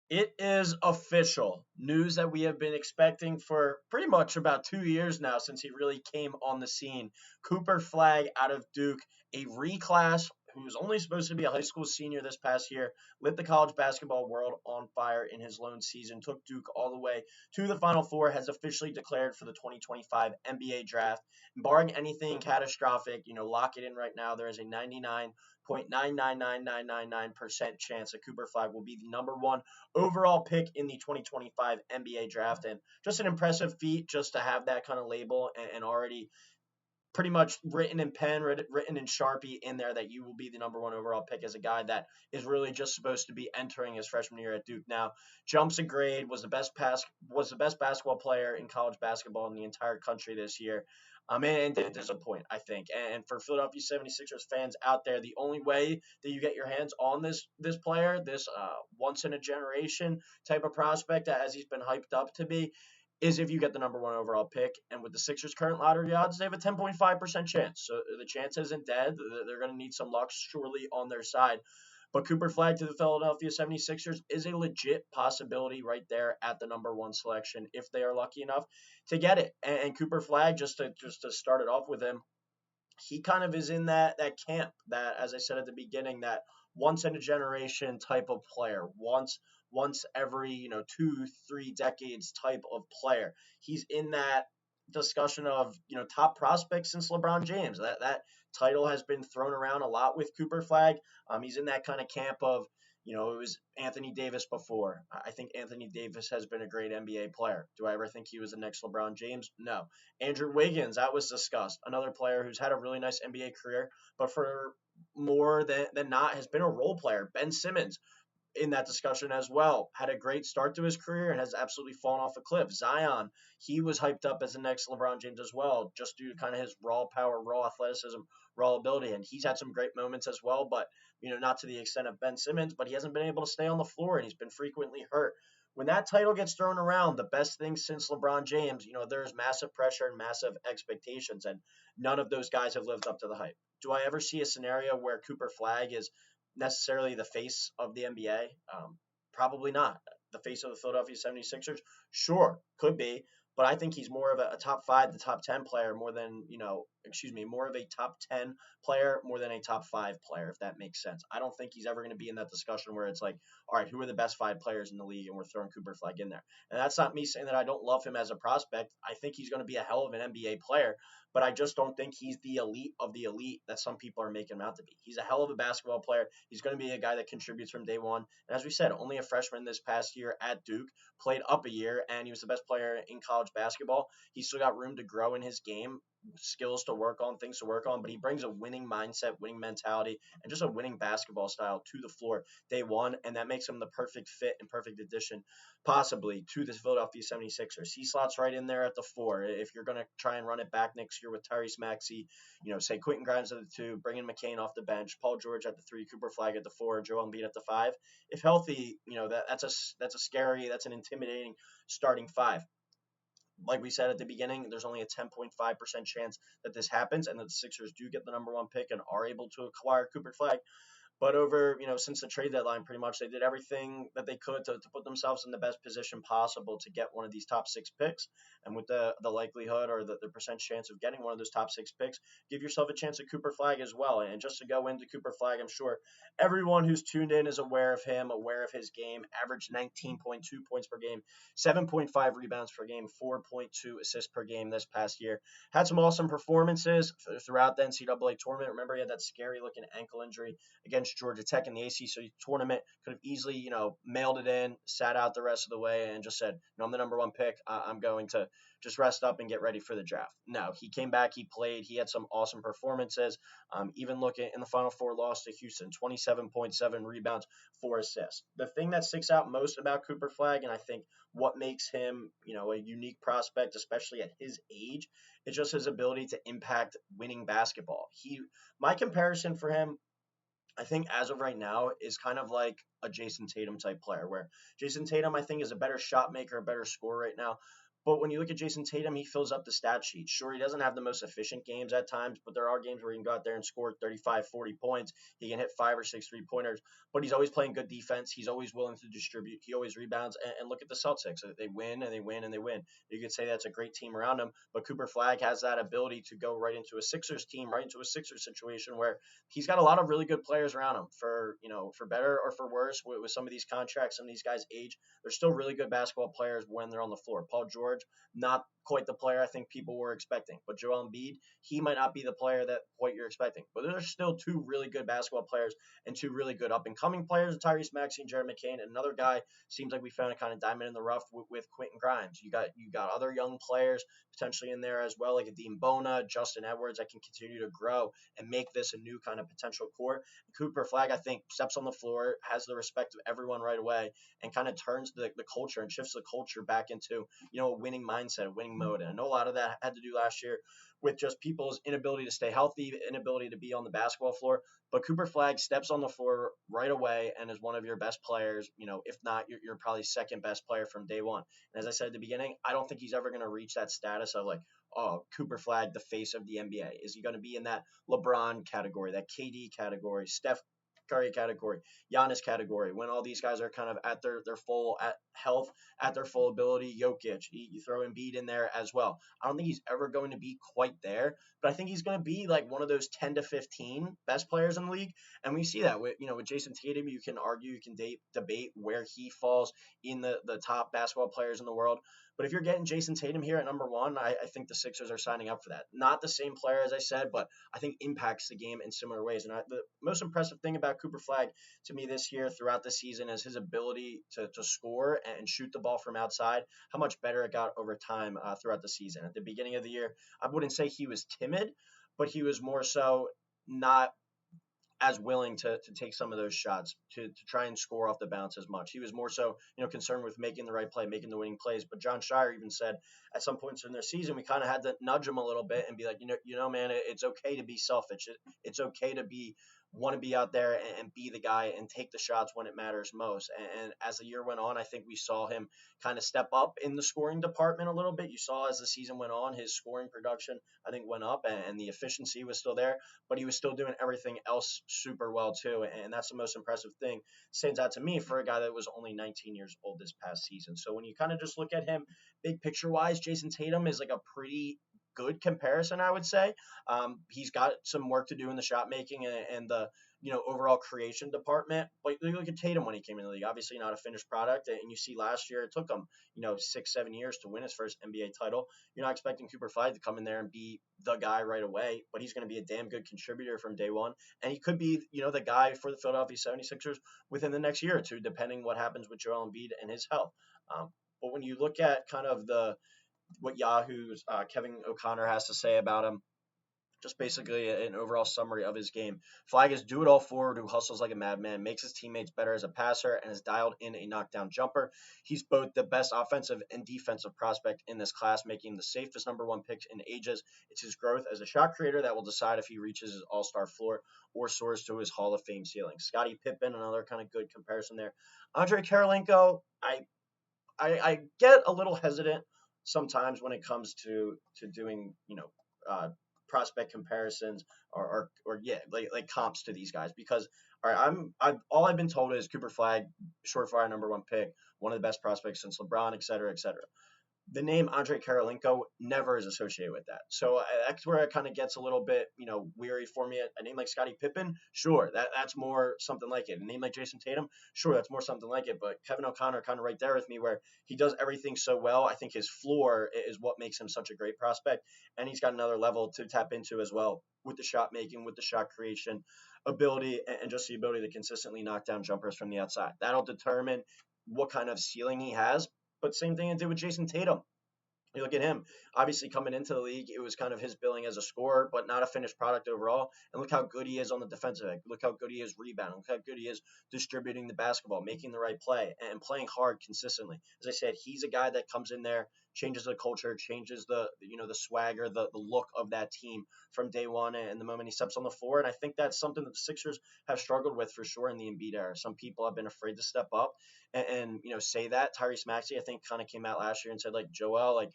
It is official news that we have been expecting for pretty much about 2 years now since he really came on the scene. Cooper Flagg out of Duke, a reclass who was only supposed to be a high school senior this past year, lit the college basketball world on fire in his lone season, took Duke all the way to the Final Four, has officially declared for the 2025 NBA draft. Barring anything catastrophic, lock it in right now. There is a 99.999999% chance that Cooper Flagg will be the number one overall pick in the 2025 NBA draft. And just an impressive feat just to have that kind of label and already pretty much written in pen, written in Sharpie in there that you will be the number one overall pick as a guy that is really just supposed to be entering his freshman year at Duke. Now, jumps a grade, was the best basketball player in college basketball in the entire country this year. And did disappoint, I think. And for Philadelphia 76ers fans out there, the only way that you get your hands on this player, this once in a generation type of prospect as he's been hyped up to be, is if you get the number one overall pick. And with the Sixers' current lottery odds, they have a 10.5% chance. So the chance isn't dead. They're going to need some luck surely on their side. But Cooper Flagg to the Philadelphia 76ers is a legit possibility right there at the number one selection if they are lucky enough to get it. And Cooper Flagg, just to start it off with him, he kind of is in that camp that, as I said at the beginning, that once in a generation type of player, once every 2-3 decades type of player. He's in that discussion of top prospects since LeBron James. That title has been thrown around a lot with Cooper Flagg. He's in that kind of camp of it was Anthony Davis before. I think Anthony Davis has been a great NBA player. Do I ever think he was the next LeBron James? No. Andrew Wiggins, that was discussed. Another player who's had a really nice NBA career, but for more than not has been a role player. Ben Simmons, in that discussion as well. Had a great start to his career and has absolutely fallen off a cliff. Zion, he was hyped up as the next LeBron James as well, just due to kind of his raw power, raw athleticism, raw ability. And he's had some great moments as well, but not to the extent of Ben Simmons, but he hasn't been able to stay on the floor and he's been frequently hurt. When that title gets thrown around, the best thing since LeBron James, there's massive pressure and massive expectations, and none of those guys have lived up to the hype. Do I ever see a scenario where Cooper Flagg is necessarily the face of the NBA? Probably not. The face of the Philadelphia 76ers? Sure, could be. But I think he's more of a top five to top 10 player more than, more of a top 10 player more than a top five player, if that makes sense. I don't think he's ever going to be in that discussion where it's like, all right, who are the best five players in the league? And we're throwing Cooper Flag in there. And that's not me saying that I don't love him as a prospect. I think he's going to be a hell of an NBA player, but I just don't think he's the elite of the elite that some people are making him out to be. He's a hell of a basketball player. He's going to be a guy that contributes from day one. And as we said, only a freshman this past year at Duke, played up a year, and he was the best player in college basketball. He's still got room to grow in his game, skills to work on, things to work on, but he brings a winning mindset, winning mentality, and just a winning basketball style to the floor day one, and that makes him the perfect fit and perfect addition possibly to the Philadelphia 76ers. He slots right in there at the four. If you're going to try and run it back next year with Tyrese Maxey, say Quentin Grimes at the two, bringing McCain off the bench, Paul George at the three, Cooper Flagg at the four, Joel Embiid at the five. If healthy, that's a scary, that's an intimidating starting five. Like we said at the beginning, there's only a 10.5% chance that this happens and that the Sixers do get the number one pick and are able to acquire Cooper Flagg. But over, since the trade deadline, pretty much they did everything that they could to put themselves in the best position possible to get one of these top six picks. And with the likelihood or the percent chance of getting one of those top six picks, give yourself a chance at Cooper Flagg as well. And just to go into Cooper Flagg, I'm sure everyone who's tuned in is aware of him, aware of his game. Averaged 19.2 points per game, 7.5 rebounds per game, 4.2 assists per game this past year. Had some awesome performances throughout the NCAA tournament. Remember, he had that scary looking ankle injury against Georgia Tech in the ACC tournament. Could have easily, mailed it in, sat out the rest of the way, and just said, I'm the number one pick. I'm going to just rest up and get ready for the draft. No, he came back, he played, he had some awesome performances. Even looking in the Final Four loss to Houston, 27.7 rebounds, 4 assists. The thing that sticks out most about Cooper Flagg, and I think what makes him, a unique prospect, especially at his age, is just his ability to impact winning basketball. My comparison for him, I think as of right now, is kind of like a Jason Tatum type player, where Jason Tatum, I think, is a better shot maker, a better scorer right now. But when you look at Jason Tatum, he fills up the stat sheet. Sure, he doesn't have the most efficient games at times, but there are games where he can go out there and score 35, 40 points. He can hit 5 or 6 3-pointers, but he's always playing good defense. He's always willing to distribute. He always rebounds. And look at the Celtics. They win and they win and they win. You could say that's a great team around him, but Cooper Flagg has that ability to go right into a Sixers team, right into a Sixers situation where he's got a lot of really good players around him for better or for worse with some of these contracts. Some of these guys age. They're still really good basketball players when they're on the floor. Paul George, not quite the player I think people were expecting. But Joel Embiid, he might not be the player that what you're expecting. But there's still two really good basketball players and two really good up-and-coming players, Tyrese Maxey and Jared McCain. And another guy seems like we found a kind of diamond in the rough with Quentin Grimes. You got other young players potentially in there as well, like Adeem Bona, Justin Edwards, that can continue to grow and make this a new kind of potential core. Cooper Flagg, I think, steps on the floor, has the respect of everyone right away, and kind of turns the culture and shifts the culture back into, a winning mindset, a winning mode. And I know a lot of that had to do last year with just people's inability to stay healthy, inability to be on the basketball floor. But Cooper Flagg steps on the floor right away and is one of your best players. If not, you're probably second best player from day one. And as I said at the beginning, I don't think he's ever going to reach that status of like, oh, Cooper Flagg, the face of the NBA. Is he going to be in that LeBron category, that KD category, Steph Curry category, Giannis category, when all these guys are kind of at their full at health, at their full ability? Jokic, you throw Embiid in there as well. I don't think he's ever going to be quite there, but I think he's going to be like one of those 10 to 15 best players in the league. And we see that with Jason Tatum. You can argue, you can debate where he falls in the top basketball players in the world. But if you're getting Jason Tatum here at number one, I think the Sixers are signing up for that. Not the same player, as I said, but I think impacts the game in similar ways. And the most impressive thing about Cooper Flagg to me this year throughout the season is his ability to score and shoot the ball from outside, how much better it got over time throughout the season. At the beginning of the year, I wouldn't say he was timid, but he was more so not as willing to take some of those shots, to try and score off the bounce as much. He was more so, concerned with making the right play, making the winning plays. But John Shire even said at some points in their season, we kind of had to nudge him a little bit and be like, man, it's okay to be selfish. It's okay to want to be out there and be the guy and take the shots when it matters most. And as the year went on, I think we saw him kind of step up in the scoring department a little bit. You saw as the season went on, his scoring production, I think, went up, and the efficiency was still there, but he was still doing everything else super well too. And that's the most impressive thing, stands out to me, for a guy that was only 19 years old this past season. So when you kind of just look at him big picture wise, Jason Tatum is like a pretty good comparison, I would say. He's got some work to do in the shot making and the overall creation department. But look at Tatum when he came in the league. Obviously not a finished product, and you see last year it took him 6-7 years to win his first NBA title. You're not expecting Cooper Flagg to come in there and be the guy right away, but he's going to be a damn good contributor from day one, and he could be the guy for the Philadelphia 76ers within the next year or two, depending what happens with Joel Embiid and his health. But when you look at kind of what Yahoo's Kevin O'Connor has to say about him, just basically an overall summary of his game. Flagg is do-it-all forward who hustles like a madman, makes his teammates better as a passer, and has dialed in a knockdown jumper. He's both the best offensive and defensive prospect in this class, making him the safest number one pick in ages. It's his growth as a shot creator that will decide if he reaches his all-star floor or soars to his Hall of Fame ceiling. Scottie Pippen, another kind of good comparison there. Andre Karolinko, I get a little hesitant sometimes when it comes to doing, prospect comparisons or like comps to these guys, because all right, all I've been told is Cooper Flagg, short fire number one pick, one of the best prospects since LeBron, et cetera, et cetera. The name Andre Karolinko never is associated with that. So that's where it kind of gets a little bit, weary for me. A name like Scottie Pippen, sure, that's more something like it. A name like Jason Tatum, sure, that's more something like it. But Kevin O'Connor kind of right there with me, where he does everything so well. I think his floor is what makes him such a great prospect. And he's got another level to tap into as well with the shot making, with the shot creation ability, and just the ability to consistently knock down jumpers from the outside. That'll determine what kind of ceiling he has. But same thing I did with Jason Tatum. You look at him, obviously coming into the league, it was kind of his billing as a scorer, but not a finished product overall. And look how good he is on the defensive end. Look how good he is rebounding. Look how good he is distributing the basketball, making the right play, and playing hard consistently. As I said, he's a guy that comes in there, changes the culture, changes the swagger, the look of that team from day one and the moment he steps on the floor. And I think that's something that the Sixers have struggled with for sure in the Embiid era. Some people have been afraid to step up and say that. Tyrese Maxey, I think, kind of came out last year and said, like, Joel, like,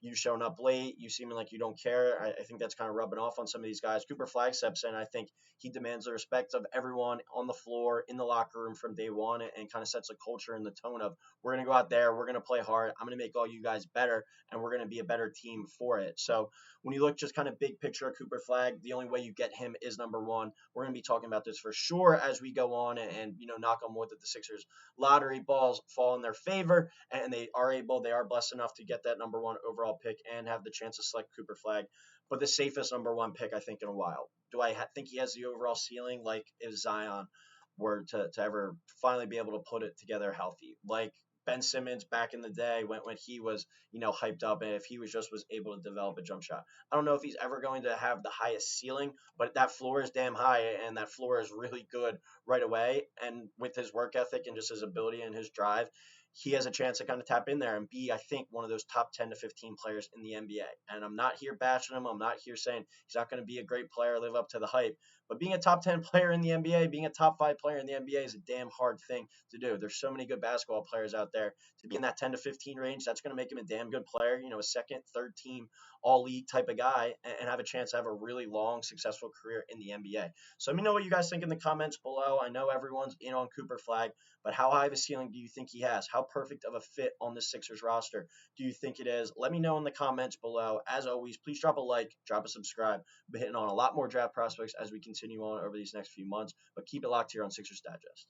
you showing up late, you seeming like you don't care. I think that's kind of rubbing off on some of these guys. Cooper Flagg steps in. I think he demands the respect of everyone on the floor, in the locker room from day one, and kind of sets a culture and the tone of, we're going to go out there, we're going to play hard, I'm going to make all you guys better, and we're going to be a better team for it. So when you look just kind of big picture of Cooper Flagg, the only way you get him is number one. We're going to be talking about this for sure as we go on, and knock on wood that the Sixers lottery balls fall in their favor, and they are blessed enough to get that number one overall pick and have the chance to select Cooper Flagg. But the safest number one pick, I think, in a while. Do I think he has the overall ceiling like if Zion were to ever finally be able to put it together healthy? Like Ben Simmons back in the day when he was, hyped up, and if he was able to develop a jump shot. I don't know if he's ever going to have the highest ceiling, but that floor is damn high, and that floor is really good right away. And with his work ethic and just his ability and his drive, he has a chance to kind of tap in there and be, I think, one of those top 10 to 15 players in the NBA. And I'm not here bashing him. I'm not here saying he's not going to be a great player, live up to the hype. But being a top 10 player in the NBA, being a top 5 player in the NBA is a damn hard thing to do. There's so many good basketball players out there. To be in that 10 to 15 range, that's going to make him a damn good player, a second, third team, all league type of guy, and have a chance to have a really long, successful career in the NBA. So let me know what you guys think in the comments below. I know everyone's in on Cooper Flagg, but how high of a ceiling do you think he has? How perfect of a fit on the Sixers roster do you think it is? Let me know in the comments below. As always, please drop a like, drop a subscribe. We'll be hitting on a lot more draft prospects as we continue on over these next few months, but keep it locked here on Sixers Digest.